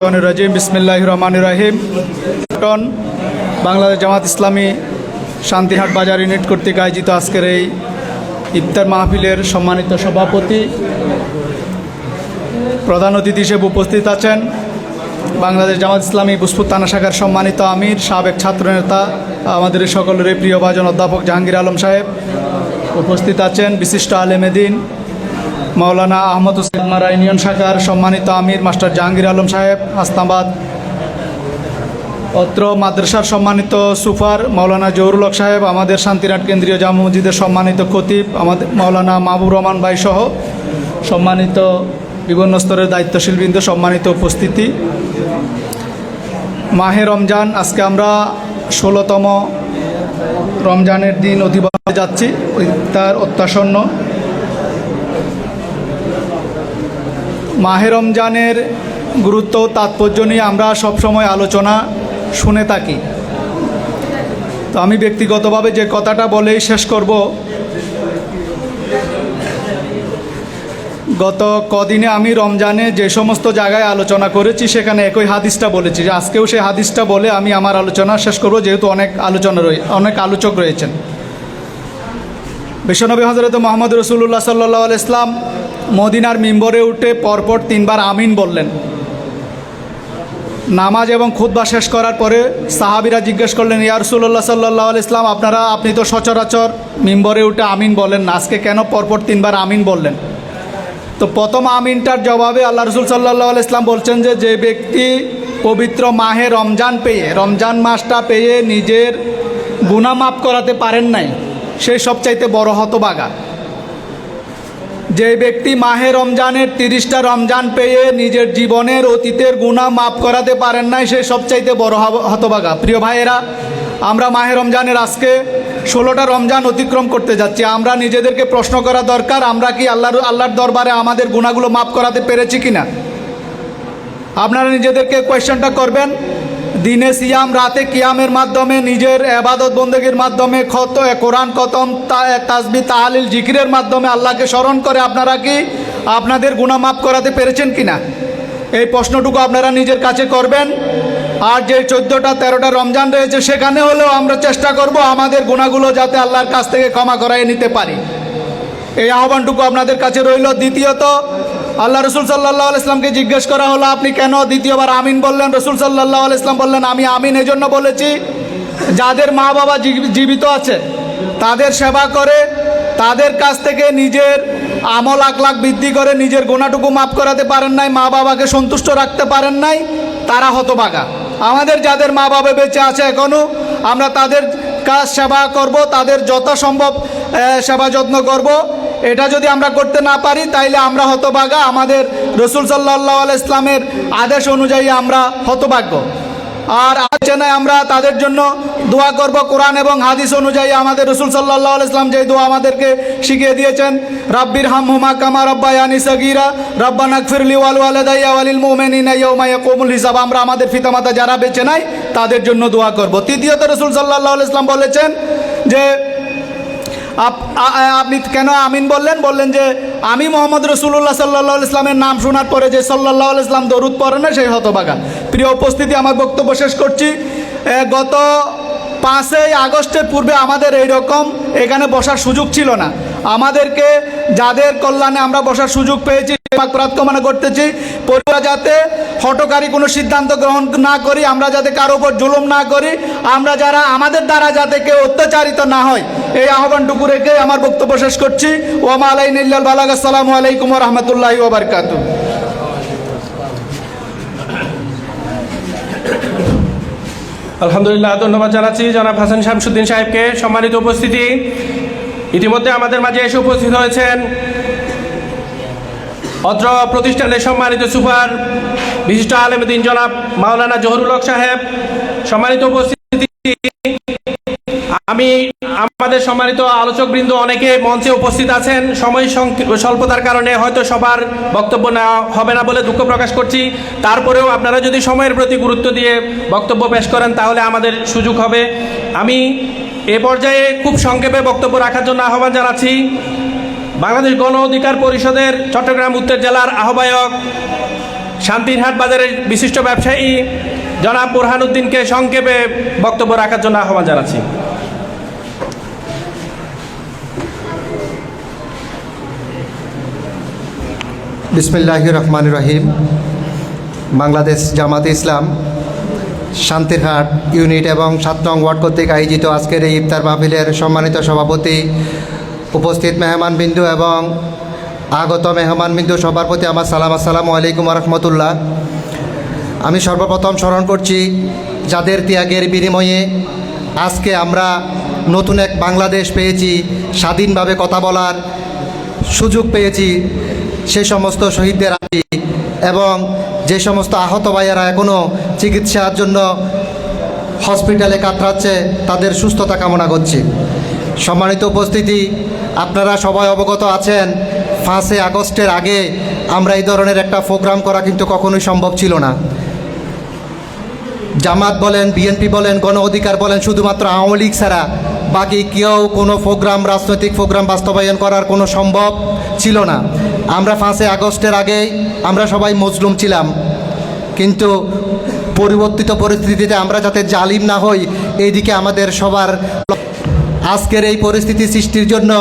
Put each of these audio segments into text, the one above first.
রাজিম বিসমিল্লাহির রহমানির রহিম। বাংলাদেশ জামাত ইসলামী শান্তিহাট বাজার ইউনিট কর্তৃক আয়োজিত আজকের এই ইফতার মাহফিলের সম্মানিত সভাপতি, প্রধান অতিথি হিসেবে উপস্থিত আছেন বাংলাদেশ জামাত ইসলামী বুসপুর থানা শাখার সম্মানিত আমির, সাবেক ছাত্রনেতা, আমাদের সকলের প্রিয় ভাজন অধ্যাপক জাহাঙ্গীর আলম সাহেব। উপস্থিত আছেন বিশিষ্ট আলেমে দ্বীন মাওলানা আহমদ হুসেন মারা ইউনিয়ন শাখার সম্মানিত আমির মাস্টার জাহাঙ্গীর আলম সাহেব হাসনাবাদ। অত্র মাদ্রাসার সম্মানিত সুপার মাওলানা জহুরুল হক সাহেব, আমাদের শান্তিনাট কেন্দ্রীয় জামে মসজিদের সম্মানিত খতিব আমাদের মাওলানা মাহবুব রহমান ভাই সহ সম্মানিত বিভিন্ন স্তরের দায়িত্বশীল বৃন্দ, সম্মানিত উপস্থিতি। মাহে রমজান, আজকে আমরা 16তম রমজানের দিন অতিবাহিত যাচ্ছি। তার অত্যাসন্ন মাহে রমজানের গুরুত্ব তাৎপর্য নিয়ে আমরা সবসময় আলোচনা শুনে থাকি। তো আমি ব্যক্তিগতভাবে যে কথাটা বলেই শেষ করব, গত কদিনে আমি রমজানে যে সমস্ত জায়গায় আলোচনা করেছি সেখানে একই হাদিসটা বলেছি, যে আজকেও সেই হাদিসটা বলে আমি আমার আলোচনা শেষ করব, যেহেতু অনেক আলোচক রয়েছেন। বিশ্বনবী হযরত মুহাম্মদ রাসূলুল্লাহ সাল্লাল্লাহু আলাইহি ইসলাম মদিনার মিম্বরে উঠে পরপর 3 বার আমিন বললেন। নামাজ এবং খুতবা শেষ করার পরে সাহাবীরা জিজ্ঞেস করলেন, ইয়া রাসূলুল্লাহ সাল্লাল্লাহু আলাইহি ইসলাম, আপনি তো সচরাচর মিম্বরে উঠে আমিন বলেন না, আজকে কেন পরপর 3 বার আমিন বললেন? তো প্রথম আমিনটার জবাবে আল্লাহ রাসূল সাল্লাল্লাহু আলাইহি ইসলাম বলছেন যে ব্যক্তি পবিত্র মাহে রমজান পেয়ে, রমজান মাসটা পেয়ে নিজের গুনাহ মাফ করাতে পারেন নাই, সেই সবচাইতে বড় হতভাগা। যে ব্যক্তি মাহে রমজানের 30টা রমজান পেয়ে নিজের জীবনের অতীতের গুনাহ মাফ করাতে পারেন নাই, সে সবচাইতে বড় হতভাগা। প্রিয় ভাইয়েরা, আমরা মাহে রমজানের আজকে 16টা রমজান অতিক্রম করতে যাচ্ছি। আমরা নিজেদেরকে প্রশ্ন করা দরকার, আমরা কি আল্লাহর দরবারে আমাদের গুনাহগুলো মাফ করাতে পেরেছি কিনা? আপনারা নিজেদেরকে কোয়েশ্চনটা করবেন। দিনে সিয়াম, রাতে কিয়ামের মাধ্যমে, নিজের ইবাদত বন্দেগীর মাধ্যমে, কোরআন খতম, তাসবিহ, তাহলিল, জিকিরের মাধ্যমে আল্লাহকে স্মরণ করে আপনারা কি আপনাদের গুনাহ মাফ করাতে পেরেছেন কিনা? এই প্রশ্নটুকু আপনারা নিজের কাছে করবেন। আর যে 14টা 13টা রমজান রয়েছে সেখানে হলেও আমরা চেষ্টা করব আমাদের গুনাহগুলো যাতে আল্লাহর কাছ থেকে ক্ষমা করাই নিতে পারি। এই আহ্বানটুকু আপনাদের কাছে রইল। দ্বিতীয়ত, আল্লাহ রসুল সাল্লাল্লাহু আলাইহি ইসলামকে জিজ্ঞেস করা হলো, আপনি কেন দ্বিতীয়বার আমিন বললেন? রসুল সাল্লাল্লাহু আলাইহি ইসলাম বললেন, আমি আমিন এজন্য বলেছি, যাদের মা বাবা জীবিত আছে তাদের সেবা করে, তাদের কাছ থেকে নিজের আমল আখলাক বৃদ্ধি করে নিজের গুনাহটুকু মাফ করাতে পারেন নাই, মা বাবাকে সন্তুষ্ট রাখতে পারেন নাই, তারা হতভাগা। আমাদের যাদের মা বাবা বেঁচে আছে এখনও, আমরা তাদের কাজ সেবা করব, তাদের যথাসম্ভব সেবা যত্ন করব। এটা যদি আমরা করতে না পারি তাইলে আমরা হতভাগা, আমাদের রসুল সাল্লাল্লাহু আলাইহি ইসলামের আদেশ অনুযায়ী আমরা হতভাগ্য। আর আলোচনায় আমরা তাদের জন্য দোয়া করব কোরআন এবং হাদিস অনুযায়ী। আমাদের রসুল সাল্লাল্লাহু আলাইহি ইসলাম যে দোয়া আমাদেরকে শিখিয়ে দিয়েছেন, রাব্বির হামহুমা কামা রাব্বায়ানি সাগীরা রাব্বানা গফিরলি ওয়াল ওয়ালিদাইয়া ওয়ালিল মুমিনিনা ইয়াওমা ইয়াকুমুল হিসাব। আমরা আমাদের পিতামাতা যারা বেঁচে নাই তাদের জন্য দোয়া করব। তৃতীয়ত, রসুল সাল্লাল্লাহু আলাইহি ইসলাম বলেছেন যে আপনি কেন আমিন বললেন? বললেন যে আমি মোহাম্মদ রাসূলুল্লাহ সাল্লাল্লাহু আলাইহি ইসলামের নাম শোনার পরে যে সাল্লাল্লাহু আলাইহি ইসলাম দরুদ পড়ে না, সেই হতভাগা। প্রিয় উপস্থিতি, আমার বক্তব্য শেষ করছি। গত 5ই আগস্টের পূর্বে আমাদের এইরকম এখানে বসার সুযোগ ছিল না। আমাদেরকে যাদের কল্যাণে আমরা বসার সুযোগ পেয়েছি প্রার্থনা করতেছি, পরিবার যাতে হঠকারী কোনো সিদ্ধান্ত গ্রহণ না করি, আমরা যাতে কারো উপর জুলুম না করি, আমরা যারা আমাদের দ্বারা যাতে কেউ অত্যাচারিত না হয়, এই আহ্বানটুকু রেখে আমার বক্তব্য শেষ করছি। ওয়া মা আলাইনা ইল্লাল বালাগ। আসসালামু আলাইকুম ওয়া রাহমাতুল্লাহি ওয়া বারাকাতুহু। আলহামদুলিল্লাহ, ধন্যবাদ জানাচ্ছি জনাব হাসান শামসুদ্দিন সাহেবকে। সম্মানিত উপস্থিতি, ইতিমধ্যে আমাদের মাঝে এসে উপস্থিত হয়েছেন অত্র প্রতিষ্ঠানের সম্মানিত সুপার, বিশিষ্ট আলেম দ্বীন জনাব মাওলানা জহুরুল হক সাহেব। সম্মানিত উপস্থিতি, আমাদের সম্মানিত আলোচকবৃন্দ অনেকে মঞ্চে উপস্থিত আছেন। সময় স্বল্পতার কারণে হয়তো সবার বক্তব্য নেওয়া হবে না বলে দুঃখ প্রকাশ করছি। তারপরেও আপনারা যদি সময়ের প্রতি গুরুত্ব দিয়ে বক্তব্য পেশ করেন তাহলে আমাদের সুযোগ হবে। আমি এ পর্যায়ে খুব সংক্ষেপে বক্তব্য রাখার জন্য আহ্বান জানাচ্ছি বাংলাদেশ গণ অধিকার পরিষদের চট্টগ্রাম উত্তর জেলার আহ্বায়ক শান্তিরহাট বাজারের বিশিষ্ট ব্যবসায়ী জনাব বুরহানুদ্দিনকে সংক্ষেপে বক্তব্য রাখার জন্য আহ্বান জানাচ্ছি। বিসমিল্লাহির রহমানির রহিম। বাংলাদেশ জামাতে ইসলাম শান্তিরহাট ইউনিট এবং 7 নং ওয়ার্ড কর্তৃক আয়োজিত আজকের এই ইফতার মাহফিলের সম্মানিত সভাপতি, উপস্থিত মেহমানবিন্দু এবং আগত মেহমানবিন্দু সবার প্রতি আমার সালাম, আসসালামু আলাইকুম রহমতুল্লাহ। আমি সর্বপ্রথম স্মরণ করছি যাদের ত্যাগের বিনিময়ে আজকে আমরা নতুন এক বাংলাদেশ পেয়েছি, স্বাধীনভাবে কথা বলার সুযোগ পেয়েছি, সে সমস্ত শহীদদের আছি এবং যে সমস্ত আহত ভাইয়েরা এখনও চিকিৎসার জন্য হসপিটালে কাতরাচ্ছে তাদের সুস্থতা কামনা করছি। সম্মানিত উপস্থিতি, আপনারা সবাই অবগত আছেন 5 আগস্টের আগে আমরা এই ধরনের একটা প্রোগ্রাম করা কিন্তু কখনোই সম্ভব ছিল না। জামাত বলেন, বিএনপি বলেন, গণ অধিকার বলেন, শুধুমাত্র আওয়ামী লীগ ছাড়া বাকি কেউ কোনো প্রোগ্রাম, রাজনৈতিক প্রোগ্রাম বাস্তবায়ন করার কোনো সম্ভব ছিল না। আমরা 5 আগস্টের আগেই আমরা সবাই মজলুম ছিলাম, কিন্তু পরিবর্তিত পরিস্থিতিতে আমরা যাতে জালিম না হই এইদিকে আমাদের সবার। আজকের এই পরিস্থিতি সৃষ্টির জন্য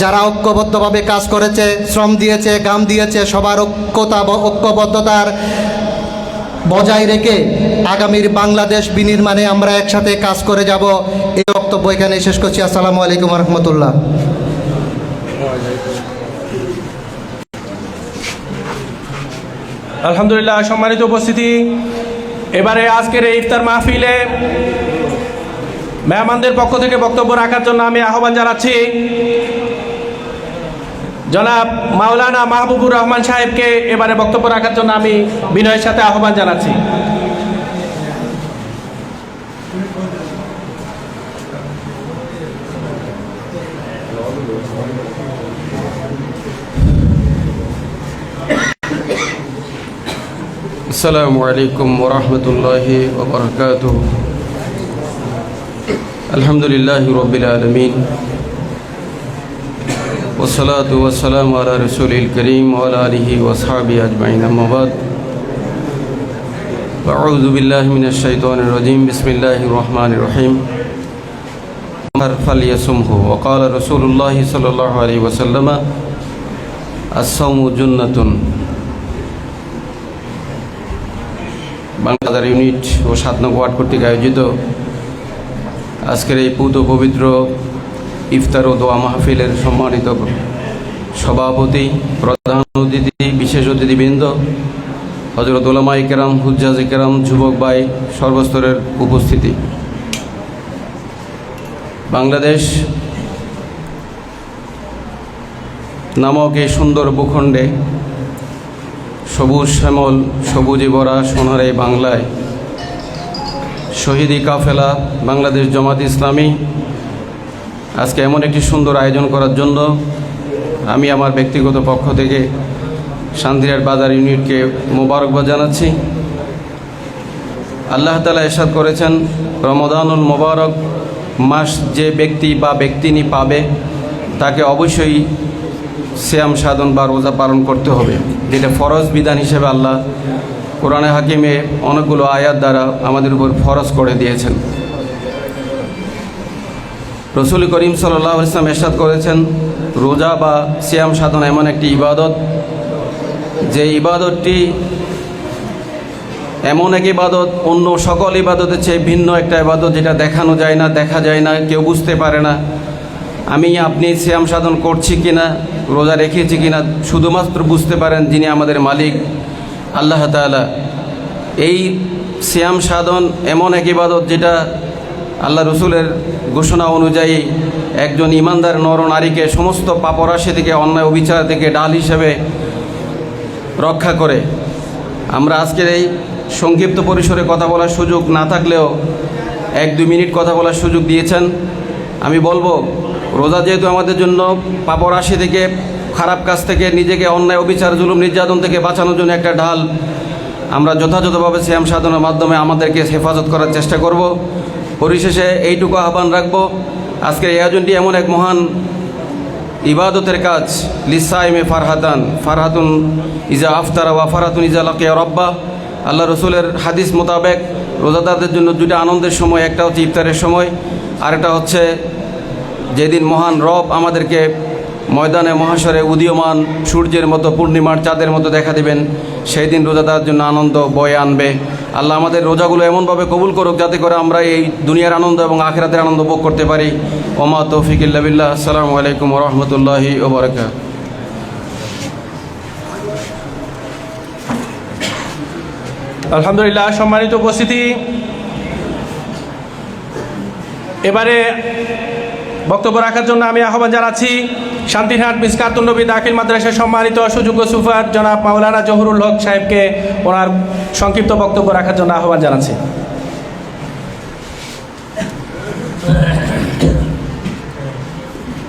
যারা ঐক্যবদ্ধভাবে কাজ করেছে, শ্রম দিয়েছে, ঘাম দিয়েছে, সবার ঐক্যবদ্ধতার বজায় রেখে আগামীর বাংলাদেশ বিনির্মাণে আমরা একসাথে কাজ করে যাব। এই বক্তব্য এখানে শেষ করছি। আসসালামু আলাইকুম রহমতুল্লাহ। আলহামদুলিল্লাহ। সম্মানিত উপস্থিতি, এবারে আজকের এই ইফতার মাহফিলে মেহমানদের পক্ষ থেকে বক্তব্য রাখার জন্য আমি আহ্বান জানাচ্ছি জনাব মাওলানা মাহবুবুর রহমান সাহেবকে এবারে বক্তব্য রাখার জন্য আমি বিনয়ের সাথে আহ্বান জানাচ্ছি। আসসালামু আলাইকুম ওয়া রাহমাতুল্লাহি ওয়া বারাকাতুহু। আলহামদুলিল্লাহি রাব্বিল আলামিন ওয়াসসালাতু ওয়াসসালামু আলা রাসূলিল কারীম ওয়া আলা আলিহি ওয়া আসহাবিহি আজমাইন, আম্মা বাদ। আউযু বিল্লাহি মিনাশ শাইতানির রাজীম। বিসমিল্লাহির রহমানির রহিম। ফালইয়াসুমহু ওয়া ক্বালা রাসূলুল্লাহি সাল্লাল্লাহু আলাইহি ওয়াসাল্লাম আস-সাওমু জুন্নাতুন। বাংলাদেশ ইউনিট ও 7 নং ওয়ার্ড কর্তৃক আয়োজিত আজকের এই পূত পবিত্র ইফতার ও দোয়া মাহফিলের সম্মানিত সভাপতি, প্রধান অতিথি, বিশেষ অতিথিবৃন্দ, হযরত উলামায়ে কেরাম, হুজ্জাজে কেরাম, যুবক ভাই, সর্বস্তরের উপস্থিতি। বাংলাদেশ নামক এই সুন্দর ভূখণ্ডে সবুজ শ্যামল, সবুজে ভরা সোনার এই বাংলায় শহীদি কাফেলা বাংলাদেশ জামাত ইসলামী আজকে এমন একটি সুন্দর আয়োজন করার জন্য আমি আমার ব্যক্তিগত পক্ষ থেকে শান্তিরহাট বাজার ইউনিটকে মোবারকবাদ জানাচ্ছি। আল্লাহ তাআলা ইরশাদ করেছেন, রমাদানুল মোবারক মাস যে ব্যক্তি বা ব্যক্তিনি পাবে তাকে অবশ্যই সিয়াম সাধন বা রোজা পালন করতে হবে, যেটা ফরজ বিধান হিসেবে আল্লাহ কোরআনে হাকিমে অনেকগুলো আয়াত দ্বারা আমাদের উপর ফরজ করে দিয়েছেন। রাসূল করিম সাল্লাল্লাহু আলাইহি ওয়াসাল্লাম ইরশাদ করেছেন, রোজা বা সিয়াম সাধন এমন একটি ইবাদত, যে ইবাদতটি এমন এক ইবাদত, অন্য সকল ইবাদতের চেয়ে ভিন্ন একটা ইবাদত, যেটা দেখানো যায় না, দেখা যায় না, কেউ বুঝতে পারে না আমি আপনি সিয়াম সাধন করছি কিনা, রোজা রেখেছি কিনা, শুধুমাত্র বুঝতে পারেন যিনি আমাদের মালিক আল্লাহ তাআলা। এই সিয়াম সাধন এমন এক ইবাদত যেটা আল্লাহ রসুলের ঘোষণা অনুযায়ী একজন ইমানদার নর নারীকে সমস্ত পাপরাশি থেকে, অন্যায় অবিচার থেকে ঢাল হিসেবে রক্ষা করে। আমরা আজকের এই সংক্ষিপ্ত পরিসরে কথা বলার সুযোগ না থাকলেও 1-2 মিনিট কথা বলার সুযোগ দিয়েছেন। আমি বলবো, রোজা যেহেতু আমাদের জন্য পাপরাশি থেকে, খারাপ কাজ থেকে, নিজেকে অন্যায় অবিচার, জুলুম, নির্যাতন থেকে বাঁচানোর জন্য একটা ঢাল, আমরা যথাযথভাবে সিয়াম সাধনের মাধ্যমে আমাদেরকে হেফাজত করার চেষ্টা করব। পরিশেষে এইটুকু আহ্বান রাখবো, আজকের এই আয়োজনটি এমন এক মহান ইবাদতের কাজ। লিসাইমে ফারহাতান, ফারহাতুন ইজা আফতারা ওয়া ফারহাতুন ইজা লাকিয়া রব্বা। আল্লাহ রসুলের হাদিস মোতাবেক রোজাদারদের জন্য দুইটা আনন্দের সময়, একটা হচ্ছে ইফতারের সময়, আরেকটা হচ্ছে যেদিন মহান রব আমাদেরকে ময়দানে মহাশরে উদীয়মান সূর্যের মতো, পূর্ণিমার চাঁদের মতো দেখা দেবেন, সেই দিন রোজাদার জন্য আনন্দ বয়ে আনবে। আল্লাহ আমাদের রোজাগুলো এমনভাবে কবুল করুক যাতে করে আমরা এই দুনিয়ার আনন্দ এবং আখিরাতের আনন্দ ভোগ করতে পারি। ওমা তৌফিক ইল্লা বিল্লাহ। আসসালামু আলাইকুম ওয়া রাহমাতুল্লাহি ওয়া বারাকাতুহু। আলহামদুলিল্লাহ, সম্মানিত উপস্থিতি, এবারে বক্তব্য রাখার জন্য আমি আহ্বান জানাচ্ছি শান্তিরহাট মিসকাতুন নবী দাখিল মাদ্রাসার সম্মানিত সুযোগ্য সুফার জনাব মাওলানা জহুরুল হক সাহেবকে ওনার সংক্ষিপ্ত বক্তব্য রাখার জন্য আহ্বান জানাচ্ছি।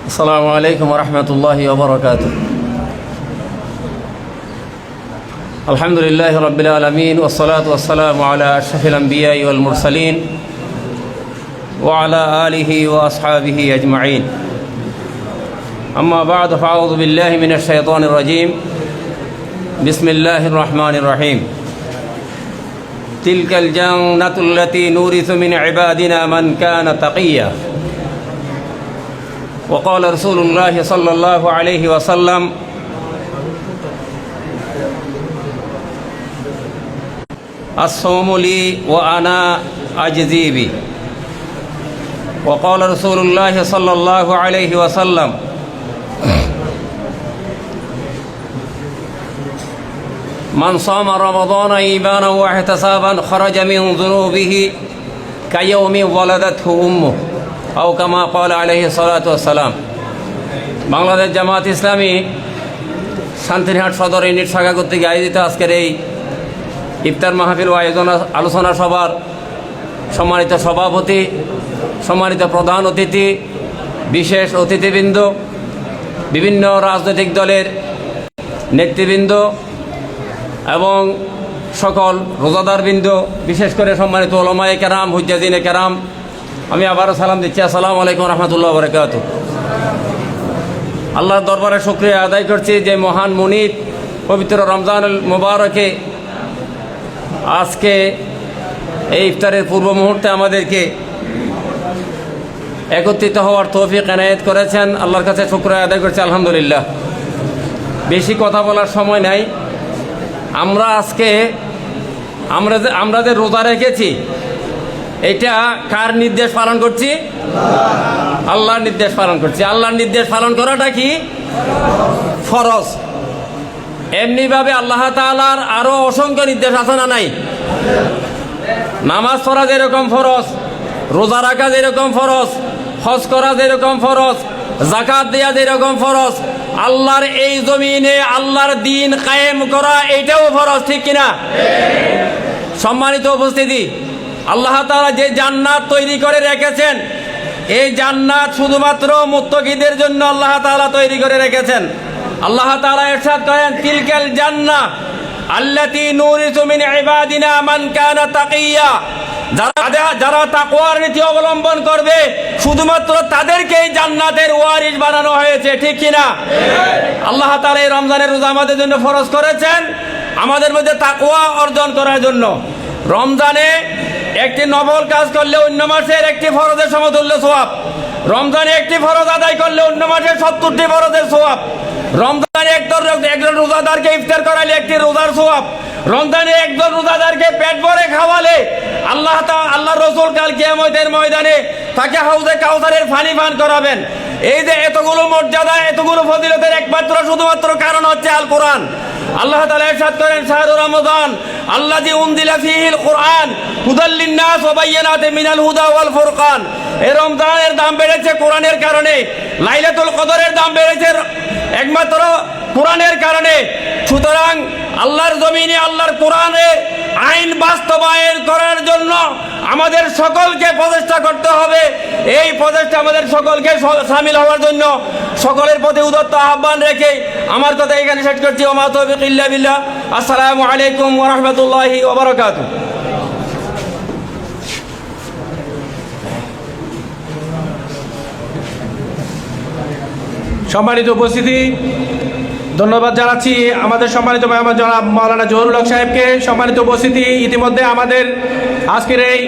আসসালামু আলাইকুম রহমতুল্লাহি ওয়া বারাকাতুহু। আলহামদুলিল্লাহি রাব্বিল আলামিন ওয়াসসালাতু ওয়াসসালামু আলা আশরাফিল আমবিয়াই ওয়াল মুরসালিন ওয়া আলা আলিহি ওয়া আসহাবিহি আজমাইন। আম্মা বা'দ, ফাআউযু বিল্লাহি মিনাশ শাইতানির রাজীম। বিসমিল্লাহির রহমানির রহিম। তিলকাল জান্নাতুল্লাতী নুরিসু মিন ইবাদিনা মান কানা তাকিয়্যা। وقال رسول الله صلى الله عليه وسلم الصوم لي وأنا أجزي به. وقال رسول الله صلى الله عليه وسلم من صام رمضان إيمانا واحتسابا خرج من ذنوبه كيوم ولدته أمه أو كما قال عليه الصلاة والسلام. বাংলাদেশ জামাত ইসলামী শান্তিরহাট সদর ইউনিট শাখা কর্তৃক আয়োজিত আজকের এই ইফতার মাহফিল ও আলোচনা সভার সম্মানিত সভাপতি, সম্মানিত প্রধান অতিথি, বিশেষ অতিথিবৃন্দ, বিভিন্ন রাজনৈতিক দলের নেতৃবৃন্দ এবং সকল রোজাদারবৃন্দ, বিশেষ করে সম্মানিত ওলামায়ে কেরাম, হুজ্জাজিনে কেরাম, আমি আবারও সালাম দিচ্ছি। আসসালামু আলাইকুম রহমতুল্লাহ বারাকাতুহু। আল্লাহর দরবারে শুকরিয়া আদায় করছি যে মহান মুনিব পবিত্র রমজানুল মুবারকে আজকে এই ইফতারের পূর্ব মুহূর্তে আমাদেরকে একত্রিত হওয়ার তৌফিক এনায়েত করেছেন। আল্লাহর কাছে শুকরিয়া আদায় করছি, আলহামদুলিল্লাহ। বেশি কথা বলার সময় নাই। আমরা আজকে আমরা যে রোজা রেখেছি, এটা কার নির্দেশ পালন করছি? আল্লাহর নির্দেশ পালন করছি। আল্লাহর নির্দেশ পালন করাটা কি? ফরজ। এমনিভাবে আল্লাহ তাআলার আরো অসংখ্য নির্দেশ আছে না নাই? নামাজ পড়া যেরকম ফরজ, রোজা রাখা যেরকম ফরজ, হজ করা যেরকম ফরজ, যাকাত দেয়া যেরকম ফরজ, আল্লাহর এই জমিনে আল্লাহর দ্বীন কায়েম করা এটাও ফরজ, ঠিক কিনা? সম্মানিত উপস্থিতি, আল্লাহ তাআলা যে জান্নাত তৈরি করে রেখেছেন, এই জান্নাত শুধুমাত্র মুত্তাকিদের জন্য আল্লাহ তাআলা তৈরি করে রেখেছেন। আল্লাহ তাআলা ইরশাদ করেন, তিলকাল জান্নাহ আল্লাতী নুরিসু মিন ইবাদিনা মান কানা তাকিয়্যা। যারা তাকওয়ার নীতি অবলম্বন করবে শুধুমাত্র তাদেরকেই জান্নাতের ওয়ারিস বানানো হয়েছে, ঠিক কিনা? আল্লাহ তাআলা এই রমজানের রোজা আমাদের জন্য ফরজ করেছেন আমাদের মধ্যে তাকওয়া অর্জন করার জন্য। রমজানে একটি নফল কাজ করলে অন্য মাসের একটি ফরজের সমতুল্য সওয়াব। রমজানে একটি ফরজ আদায় করলে অন্য মাসের 70টি ফরজের সওয়াব। রমজানে একজন রোজাদারকে ইফতার করালে একটি রোজার সওয়াব। রমজানে একজন রোজাদারকে পেট ভরে খাওয়ালে আল্লাহ রাসূল কাল কিয়ামতের ময়দানে তাকে হাউজে কাউসারের পানি পান করাবেন। এই যে এতগুলো মর্যাদা, এতগুলো ফজিলতের একমাত্র শুধুমাত্র কারণ হচ্ছে আল কোরআন। আল্লাহ তাআলা ইরশাদ করেন, শাহরু রমাদান আল্লাযী উনজিলা ফীহিল কুরআন হুদাল লিন-নাস ওয়া বায়্যিনাতিন মিনাল হুদা ওয়াল ফুরকান। এই রমজানের দাম বেড়েছে কোরআনের কারণে, লাইলাতুল কদরের দাম বেড়েছে একমাত্র কোরআনের কারণে। সুতরাং আল্লাহর জমিনে আল্লাহর কোরআনের আইন বাস্তবায়ন করার জন্য আমাদের সকলকে প্রচেষ্টা করতে হবে। এই প্রচেষ্টা আমাদের সকলকে শামিল হওয়ার জন্য সকলের প্রতি উদাত্ত আহ্বান রেখে আমার কথা এখানে শেষ করছি। ওমা তৌফিক ইল্লা বিল্লাহ। আসসালামু আলাইকুম ওয়া রাহমাতুল্লাহি ওয়া বারাকাতুহু। সম্মানিত উপস্থিতি, ধন্যবাদ জানাচ্ছি আমাদের সম্মানিত মেহমান জনাব মাওলানা জহুরুল হক সাহেবকে। সম্মানিত উপস্থিতি, ইতিমধ্যে আমাদের আজকের এই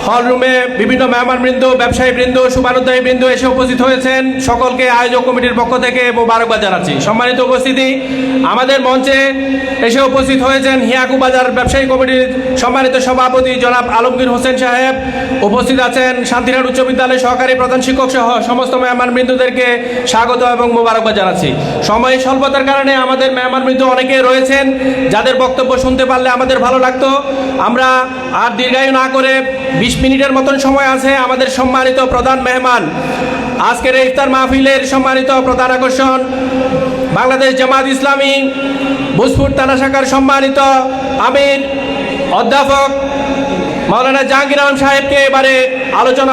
হল রুমে বিভিন্ন মেহমানবৃন্দ, ব্যবসায়ীবৃন্দ, শুভানুধ্যায়ীবৃন্দ এসে উপস্থিত হয়েছেন। সকলকে আয়োজক কমিটির পক্ষ থেকে মোবারকবাদ জানাচ্ছি। সম্মানিত উপস্থিতি, আমাদের মঞ্চে এসে উপস্থিত হয়েছেন হিয়াকু বাজার ব্যবসায়ী কমিটির সম্মানিত সভাপতি জনাব আলমগীর হোসেন সাহেব। উপস্থিত আছেন শান্তিরহাট উচ্চ বিদ্যালয়ের সহকারী প্রধান শিক্ষক সহ সমস্ত মেহমানবৃন্দদেরকে স্বাগত এবং মোবারকবাদ জানাচ্ছি। সময় স্বল্পতার কারণে আমাদের মেহমানবৃন্দ অনেকে রয়েছেন, যাদের বক্তব্য শুনতে পারলে আমাদের ভালো লাগতো। আমরা আর দীর্ঘায়ু না করে 20 মিনিটের মতন সময় আছে। আমাদের সম্মানিত প্রধান মেহমান, আজকের এই ইফতার মাহফিলের সম্মানিত প্রধান আকর্ষণ, বাংলাদেশ জামাত ইসলামী ভোজপুর থানা শাখার সম্মানিত আমির অধ্যাপক মাওলানা জাহাঙ্গীর আলম সাহেবকে এবারে আলোচনা